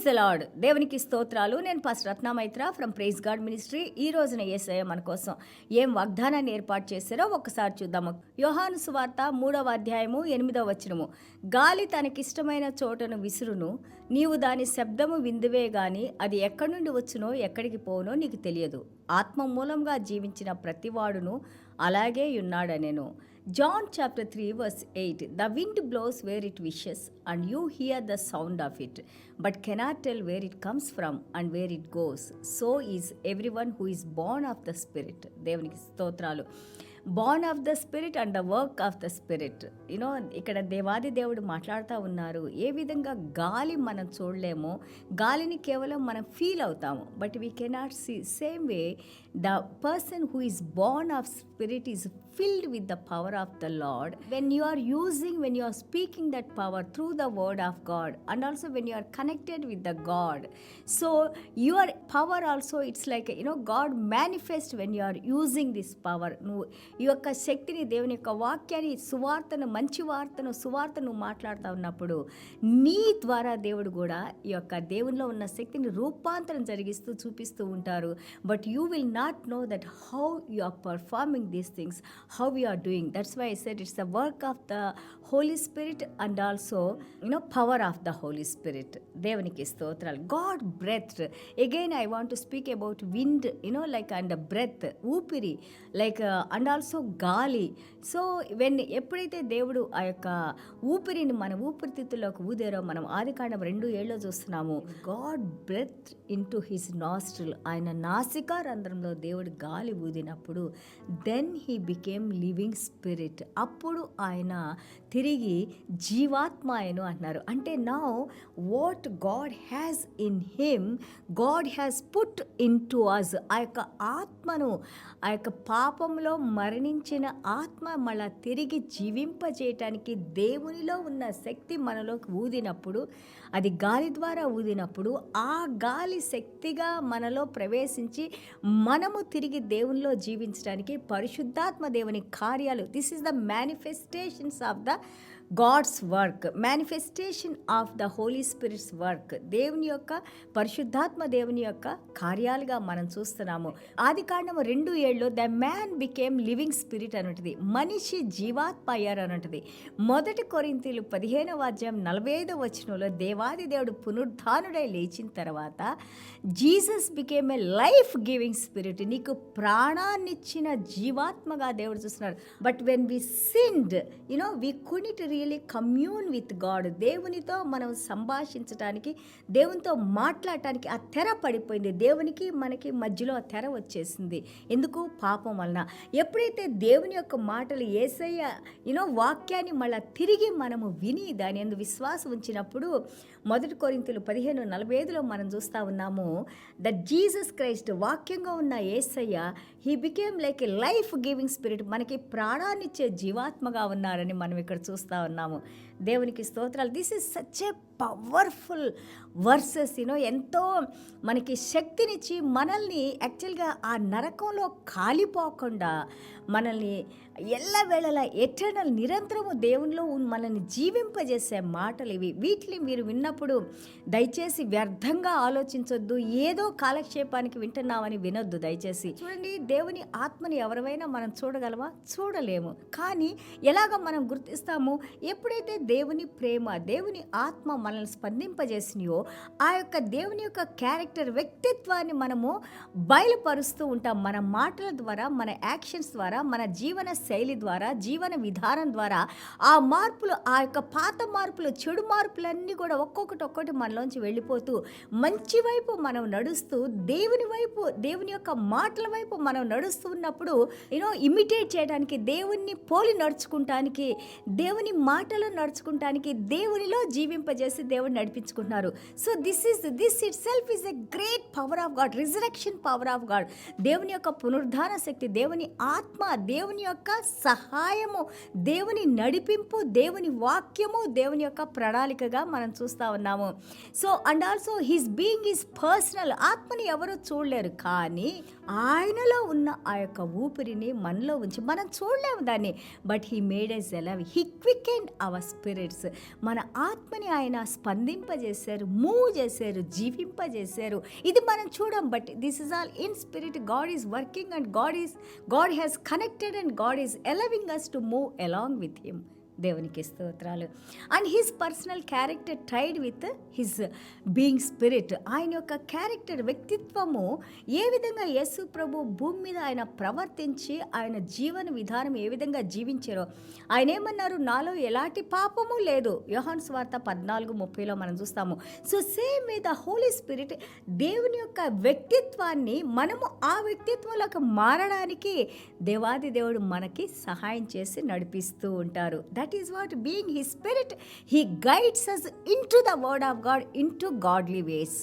Praise the lord. దేవునికి స్తోత్రాలు. నేను pastor Ratnamaitra from Praise God Ministry. ఈ రోజున యేసయ్య మన కోసం ఏం వాగ్దానాన్ని ఏర్పాటు చేశారో ఒక్కసారి చూద్దాము. యోహాను సువార్త 3వ అధ్యాయము 8వ వచనము. గాలి తనకిష్టమైన చోటను విసురును, నీవు దాని శబ్దము విందువే గాని అది ఎక్కడి నుండి వచ్చునో ఎక్కడికి పోవునో నీకు తెలియదు. ఆత్మ మూలంగా జీవించిన ప్రతివాడును అలాగే ఉన్నాడనెను. John chapter 3 verse 8. The wind blows where it wishes, and you hear the sound of it, but cannot tell where it comes from and where it goes. So is everyone who is born of the Spirit. దేవునికి స్తోత్రాలు. born of the Spirit and the work of the Spirit. ఇక్కడ దేవాది దేవుడు మాట్లాడుతూ ఉన్నారు. ఏ విధంగా గాలి మనం చూడలేమో, గాలిని కేవలం మనం ఫీల్ అవుతాము, but we cannot see. Same way the person who is born of Spirit is filled with the power of the Lord. When you are speaking that power through the word of God, and also when you are connected with the God, so your power also, it's like God manifest when you are using this power. ఈ యొక్క శక్తిని, దేవుని యొక్క వాక్యాన్ని, సువార్తను, మంచి వార్తను, సువార్తను మాట్లాడుతూ ఉన్నప్పుడు నీ ద్వారా దేవుడు కూడా ఈ యొక్క దేవునిలో ఉన్న శక్తిని రూపాంతరం జరిగిస్తూ చూపిస్తూ ఉంటారు. But you will not know that how you are performing these things, how we are doing. That's why I said it's the work of the Holy Spirit and also power of the Holy Spirit. దేవునికి స్తోత్రాలు. God breathed. Again I want to speak about wind, like and breath, ఊపిరి, like and also గాలి. So ఎప్పుడైతే దేవుడు ఆ యొక్క ఊపిరిని మన ఊపిరితిత్తుల్లోకి ఊదారో, మనం ఆదికాండం 2:7 చూస్తున్నాము. God breathed into his nostril. ఆయన నాసికా రంధ్రంలో దేవుడు గాలి ఊదినప్పుడు then he became living spirit. అప్పుడు ఆయన తిరిగి జీవాత్మాయను అన్నారు. అంటే now what God has in him, God has put in to us. ఆ యొక్క ఆత్మను, ఆ యొక్క పాపంలో మరణించిన ఆత్మ మళ్ళా తిరిగి జీవింపజేయటానికి దేవునిలో ఉన్న శక్తి మనలోకి ఊదినప్పుడు, అది గాలి ద్వారా ఊదినప్పుడు, ఆ గాలి శక్తిగా మనలో ప్రవేశించి మనము తిరిగి దేవునిలో జీవించడానికి పరిశుద్ధాత్మ దేవుని కార్యాలు, this is the manifestations of the God's work, manifestation of the Holy Spirit's work. దేవుని యొక్క పరిశుద్ధాత్మ దేవుని యొక్క కార్యాలుగా మనం చూస్తున్నాము. ఆదికాండము 2:7 the man became living spirit అని ఉంటుంది. మనిషి జీవాత్మ అయ్యారు అని ఉంటుంది. 1 కొరింథీయులు 15వ అధ్యాయం 45వ వచనంలో దేవాది దేవుడు పునరుద్ధానుడై లేచిన తర్వాత Jesus became a life giving spirit. నీకు ప్రాణాన్నిచ్చిన జీవాత్మగా దేవుడు చూస్తున్నాడు. But when we sinned, we couldn't really commune with God. దేవునితో మనం సంభాషించడానికి, దేవునితో మాట్లాడటానికి ఆ తెర పడిపోయింది. దేవునికి మనకి మధ్యలో ఆ తెర వచ్చేసింది. ఎందుకు? పాపం వలన. ఎప్పుడైతే దేవుని యొక్క మాటలు, యేసయ్య వాక్యాన్ని మళ్ళీ తిరిగి మనము విని దాని యందు విశ్వాసం ఉంచినప్పుడు 1 కొరింథీయులు 15:45లో మనం చూస్తూ ఉన్నాము దట్ జీసస్ క్రైస్ట్, వాక్యంగా ఉన్న Yesayya, he became like a life giving spirit. మనకి ప్రాణాన్నిచ్చే జీవాత్మగా ఉన్నారని మనం ఇక్కడ చూస్తూ ఉన్నాము. దేవునికి స్తోత్రాలు. This is such a powerful versus. ఎంతో మనకి శక్తినిచ్చి మనల్ని యాక్చువల్గా ఆ నరకంలో కాలిపోకుండా మనల్ని ఎల్లవేళలా ఎటర్నల్ నిరంతరము దేవునిలో మనల్ని జీవింపజేసే మాటలు ఇవి. వీటిని మీరు విన్నప్పుడు దయచేసి వ్యర్థంగా ఆలోచించొద్దు. ఏదో కాలక్షేపానికి వింటున్నామని వినొద్దు దయచేసి. చూడండి, దేవుని ఆత్మని ఎవరైనా మనం చూడగలమా? చూడలేము. కానీ ఎలాగ మనం గుర్తిస్తాము? ఎప్పుడైతే దేవుని ప్రేమ, దేవుని ఆత్మ మనల్ని స్పందింపజేసినాయో, ఆ యొక్క దేవుని యొక్క క్యారెక్టర్, వ్యక్తిత్వాన్ని మనము బయలుపరుస్తూ ఉంటాం. మన మాటల ద్వారా, మన యాక్షన్స్ ద్వారా, మన జీవన శైలి ద్వారా, జీవన విధానం ద్వారా ఆ మార్పులు, ఆ యొక్క పాత మార్పులు, చెడు మార్పులన్నీ కూడా ఒక్కొక్కటి మనలోంచి వెళ్ళిపోతూ మంచి వైపు మనం నడుస్తూ, దేవుని వైపు, దేవుని యొక్క మాటల వైపు మనం నడుస్తూ ఉన్నప్పుడు ఇమిటేట్ చేయడానికి, దేవుణ్ణి పోలి నడుచుకుంటానికి, దేవుని మాటలు నడుచుకుంటానికి, దేవునిలో జీవింపజేసి దేవుడు నడిపించుకుంటున్నారు. So this itself is a great power of God, resurrection power of God. దేవుని యొక్క పునరుద్ధాన శక్తి, దేవుని ఆత్మ, దేవుని యొక్క సహాయము, దేవుని నడిపింపు, దేవుని వాక్యము, దేవుని యొక్క ప్రణాళికగా మనం చూస్తూ ఉన్నాము. So and also his being is personal. ఆత్మని ఎవరు చూడలేరు, కానీ ఆయనలో ఉన్న ఆ యొక్క ఊపిరిని మనలో ఉంచి మనం చూడలేము దాన్ని. But he made us alive, he quickened our spirit. Spirits. మన ఆత్మని ఆయన స్పందింపజేశారు, మూవ్ చేశారు, జీవింపజేశారు. ఇది మనం చూడం, but this is all in spirit. God is working and God has connected and God is allowing us to move along with him. దేవునికి స్తోత్రాలు. And his personal character tied with his being spirit. ఆయన యొక్క character, వ్యక్తిత్వము ఏ విధంగా యేసు ప్రభు భూమి మీద ఆయన ప్రవర్తించి ఆయన జీవన విధానం ఏ విధంగా జీవించారో ఆయన ఏమన్నారు, నాలో ఎలాంటి పాపము లేదు. యోహాను సువార్త 14:30 మనం చూస్తాము. So same with the Holy Spirit, దేవుని యొక్క వ్యక్తిత్వాన్ని మనము ఆ వ్యక్తిత్వంలోకి మారడానికి దేవాది దేవుడు మనకి సహాయం చేసి నడిపిస్తూ ఉంటారు. That is what being his spirit. He guides us into the word of God, into godly ways.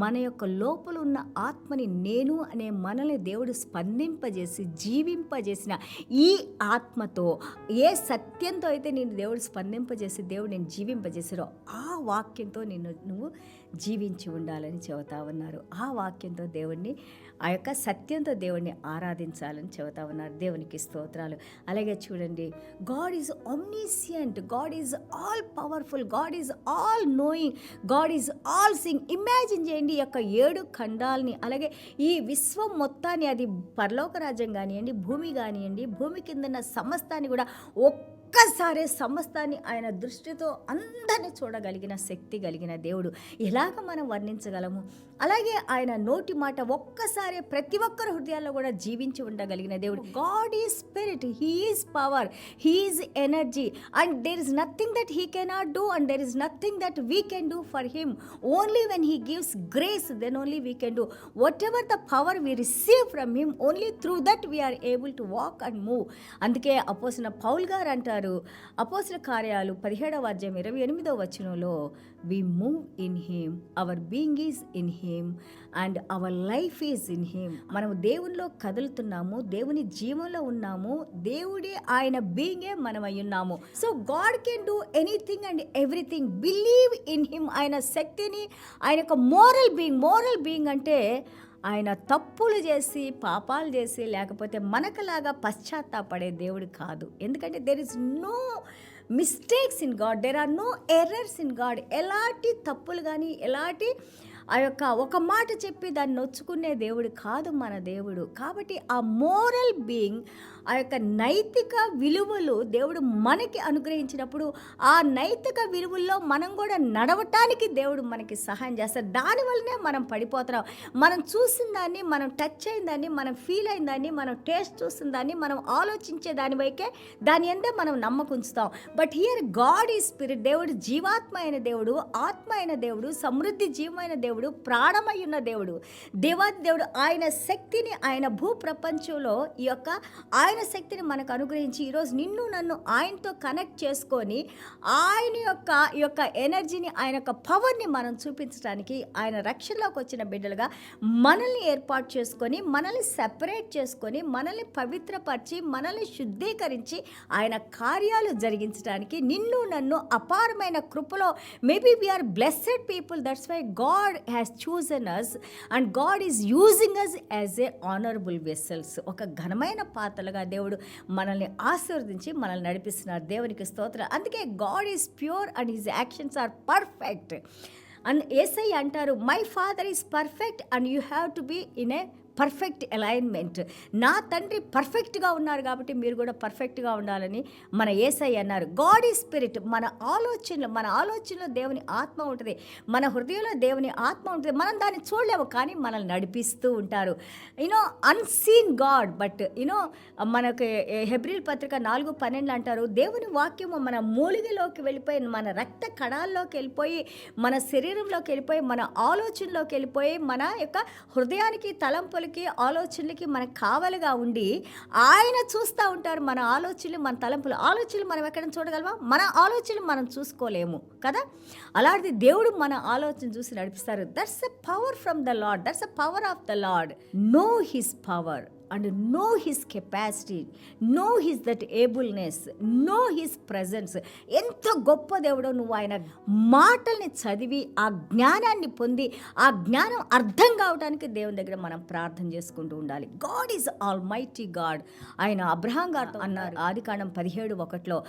మన యొక్క లోపల ఉన్న ఆత్మని, నేను అనే మనల్ని దేవుడు స్పందింపజేసి జీవింపజేసిన ఈ ఆత్మతో, ఏ సత్యంతో అయితే నేను దేవుడు స్పందింపజేసి దేవుడు నేను జీవింపజేసారో ఆ వాక్యంతో నువ్వు జీవించి ఉండాలని చెబుతా ఉన్నారు. ఆ వాక్యంతో దేవుణ్ణి, ఆ యొక్క సత్యంతో దేవుణ్ణి ఆరాధించాలని చెబుతా ఉన్నారు. దేవునికి స్తోత్రాలు. అలాగే చూడండి, God is omniscient, God is all powerful, God is all knowing, God is all seeing. Imagine చేయండి, ఈ యొక్క 7 ఖండాలని, అలాగే ఈ విశ్వం మొత్తాన్ని, అది పరలోక రాజ్యం కానివ్వండి, భూమి కానివ్వండి, భూమి కిందన్న సమస్తాన్ని కూడా ఒక్కసారి సమస్తాన్ని ఆయన దృష్టితో అందరినీ చూడగలిగిన శక్తి కలిగిన దేవుడు. ఎలాగ మనం వర్ణించగలము? అలాగే ఆయన నోటి మాట ఒక్కసారి ప్రతి ఒక్కరి హృదయాల్లో కూడా జీవించి ఉండగలిగిన దేవుడు. God is spirit, he is power, he is energy, and there is nothing that he cannot do, and there is nothing that we can do for him. Only when he gives grace, then only we can do whatever the power we receive from him. Only through that we are able to walk and move. అందుకే అపోస్తలుడైన పౌలు గారు అంటారు, అపోస్తల కార్యాలు 17:28 we move in him, our being is in him and our life is in him. మనం దేవునిలో కదులుతున్నాము, దేవుని జీవంలో ఉన్నాము, దేవుడే ఆయన బీయింగే మనం అయి ఉన్నాము. So God can do anything and everything. Believe in him. ఆయన శక్తిని, ఆయన యొక్క మోరల్ బీయింగ్ అంటే ఆయన తప్పులు చేసి పాపాలు చేసి లేకపోతే మనకలాగా పశ్చాత్తాపడే దేవుడు కాదు. ఎందుకంటే there is no mistakes in God, there are no errors in God. ఎలాంటి తప్పులు కానీ, ఎలాంటి ఆ యొక్క ఒక మాట చెప్పి దాన్ని నొచ్చుకునే దేవుడు కాదు మన దేవుడు. కాబట్టి ఆ మోరల్ బీయింగ్, ఆ యొక్క నైతిక విలువలు దేవుడు మనకి అనుగ్రహించినప్పుడు ఆ నైతిక విలువల్లో మనం కూడా నడవటానికి దేవుడు మనకి సహాయం చేస్తారు. దానివల్లనే మనం పడిపోతున్నాం. మనం చూసిన దాన్ని, మనం టచ్ అయిన దాన్ని, మనం ఫీల్ అయిన దాన్ని, మనం టేస్ట్ చూసిన దాన్ని, మనం ఆలోచించే దాని వైకే దాని అందే మనం నమ్మకుంచుతాం. But here God is spirit. దేవుడు జీవాత్మ అయిన దేవుడు, ఆత్మ అయిన దేవుడు, సమృద్ధి జీవమైన దేవుడు, ప్రాణమై ఉన్న దేవుడు, దేవాది దేవుడు. ఆయన శక్తిని, ఆయన భూ ప్రపంచంలో ఈ యొక్క ఆయన శక్తిని మనకు అనుగ్రహించి ఈరోజు నిన్ను నన్ను ఆయనతో కనెక్ట్ చేసుకొని ఆయన ఈ యొక్క ఎనర్జీని, ఆయన యొక్క పవర్ని మనం చూపించడానికి ఆయన రక్షణలోకి వచ్చిన బిడ్డలుగా మనల్ని ఏర్పాటు చేసుకొని, మనల్ని సెపరేట్ చేసుకొని, మనల్ని పవిత్రపరిచి, మనల్ని శుద్ధీకరించి ఆయన కార్యాలు జరిగించడానికి నిన్ను నన్ను అపారమైన కృపలో, maybe we are blessed people, that's why God has chosen us and God is using us as a honorable vessels. ఒక ఘనమైన పాత్రలుగా దేవుడు మనల్ని ఆశీర్వదించి మనల్ని నడిపిస్తున్నారు. దేవునికి స్తోత్రం. అందుకే God is pure and his actions are perfect. And Yesayya అంటారు, my father is perfect and you have to be in a perfect alignment. నా తండ్రి పర్ఫెక్ట్గా ఉన్నారు కాబట్టి మీరు కూడా పర్ఫెక్ట్గా ఉండాలని మన యేసయ్య అన్నారు. God is spirit. మన ఆలోచనలో దేవుని ఆత్మ ఉంటుంది, మన హృదయంలో దేవుని ఆత్మ ఉంటుంది. మనం దాన్ని చూడలేము, కానీ మనల్ని నడిపిస్తూ ఉంటారు. You know unseen God, but you know మనకి హెబ్రీల్ పత్రిక 4:12 అంటారు, దేవుని వాక్యము మన మూలిగలోకి వెళ్ళిపోయి, మన రక్త కణాల్లోకి వెళ్ళిపోయి, మన శరీరంలోకి వెళ్ళిపోయి, మన ఆలోచనలోకి వెళ్ళిపోయి, మన యొక్క హృదయానికి, తలంపులు, ఆలోచనలకి మనకు కావలిగా ఉండి ఆయన చూస్తూ ఉంటారు. మన ఆలోచనలు, మన తలంపులు, ఆలోచనలు మనం ఎక్కడ చూడగలమా? మన ఆలోచనలు మనం చూసుకోలేము కదా. అలాంటిది దేవుడు మన ఆలోచన చూసి నడిపిస్తారు. That's a power from the lord, that's a power of the lord. No his power and know his capacity, know his that ableness, know his presence. ఎంత గొప్ప దేవుడో నువ్వు ఆయన మాటల్ని చదివి ఆ జ్ఞానాన్ని పొంది ఆ జ్ఞానం అర్థం కావడానికి దేవుని దగ్గర మనం ప్రార్థన చేసుకుంటూ ఉండాలి. God is all mighty God. ఆయన అబ్రహాం గారితో అన్నారు, ఆదికాండం 17:1,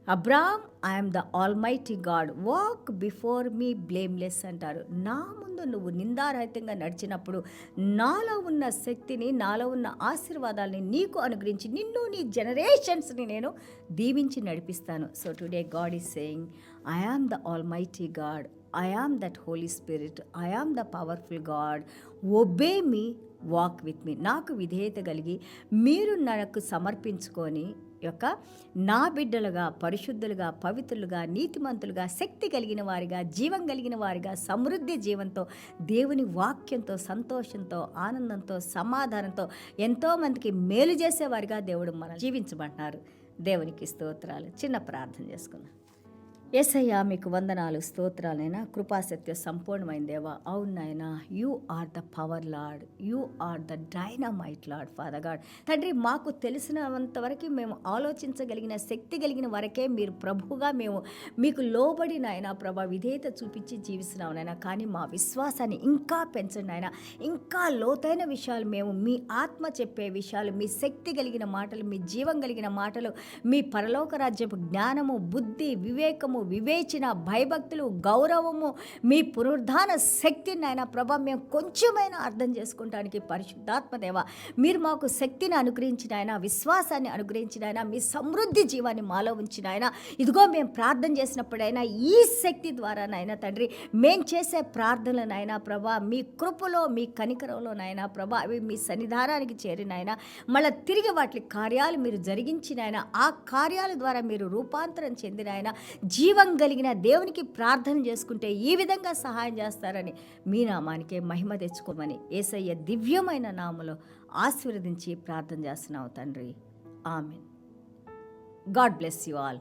Abram, I'm the almighty God, walk before me blameless అంటారు. నా ముందు నువ్వు నిందారహితంగా నడిచినప్పుడు నాలో ఉన్న శక్తిని, నాలో ఉన్న ఆశీర్వాదాలని నీకు అనుగ్రహించి నిన్ను, నీ జనరేషన్స్ని నేను దీవించి నడిపిస్తాను. So today God is saying, I am the almighty God, I am that Holy Spirit, I am the powerful God, obey me, walk with me. నాకు విధేయత కలిగి మీరు నాకు సమర్పించుకొని యొక్క నా బిడ్డలుగా, పరిశుద్ధులుగా, పవిత్రులుగా, నీతిమంతులుగా, శక్తి కలిగిన వారిగా, జీవం కలిగిన వారిగా, సమృద్ధి జీవంతో, దేవుని వాక్యంతో, సంతోషంతో, ఆనందంతో, సమాధానంతో ఎంతోమందికి మేలు చేసేవారిగా దేవుడు మనం జీవించమంటున్నారు. దేవునికి స్తోత్రాలు. చిన్న ప్రార్థన చేసుకున్నాం. యేసయ్యా, మీకు వందనాలు, స్తోత్రాలైనా, కృపాసత్య సంపూర్ణమైన దేవా. అవును నాయనా, you are the power Lord, you are the dynamite Lord Father God. తండ్రి, మాకు తెలిసినంత వరకు మేము ఆలోచించగలిగిన శక్తి కలిగిన వరకే మీరు ప్రభువుగా మేము మీకు లోబడి నాయనా ప్రభా విధేయత చూపించి జీవిస్తున్నాం నాయనా. కానీ మా విశ్వాసాన్ని ఇంకా పెంచండి నాయనా. ఇంకా లోతైన విషయాలు మేము, మీ ఆత్మ చెప్పే విషయాలు, మీ శక్తి కలిగిన మాటలు, మీ జీవం కలిగిన మాటలు, మీ పరలోక రాజ్యపు జ్ఞానము, బుద్ధి, వివేకము, వివేచన, భయభక్తులు, గౌరవము, మీ పునరుద్ధాన శక్తిని నాయన ప్రభా మేము కొంచెమైనా అర్థం చేసుకుంటానికి పరిశుద్ధాత్మదేవ మీరు మాకు శక్తిని అనుగ్రహించిన ఆయన, విశ్వాసాన్ని అనుగ్రహించిన ఆయన, మీ సమృద్ధి జీవాన్ని మాలో ఉంచిన ఆయన. ఇదిగో మేము ప్రార్థన చేసినప్పుడైనా ఈ శక్తి ద్వారా నాయన తండ్రి మేము చేసే ప్రార్థనలనైనా ప్రభా మీ కృపలో, మీ కనికరంలో నాయన ప్రభా అవి మీ సన్నిధానానికి చేరినాయన మళ్ళీ తిరిగి వాటి కార్యాలు మీరు జరిగించిన ఆయన, ఆ కార్యాల ద్వారా మీరు రూపాంతరం చెందిన ఆయన, జీవం కలిగిన దేవునికి ప్రార్థన చేసుకుంటే ఈ విధంగా సహాయం చేస్తారని మీ నామానికే మహిమ తెచ్చుకోమని యేసయ్య దివ్యమైన నామములో ఆశీర్వదించి ప్రార్థన చేస్తున్నావు తండ్రి. Amen. God bless you all.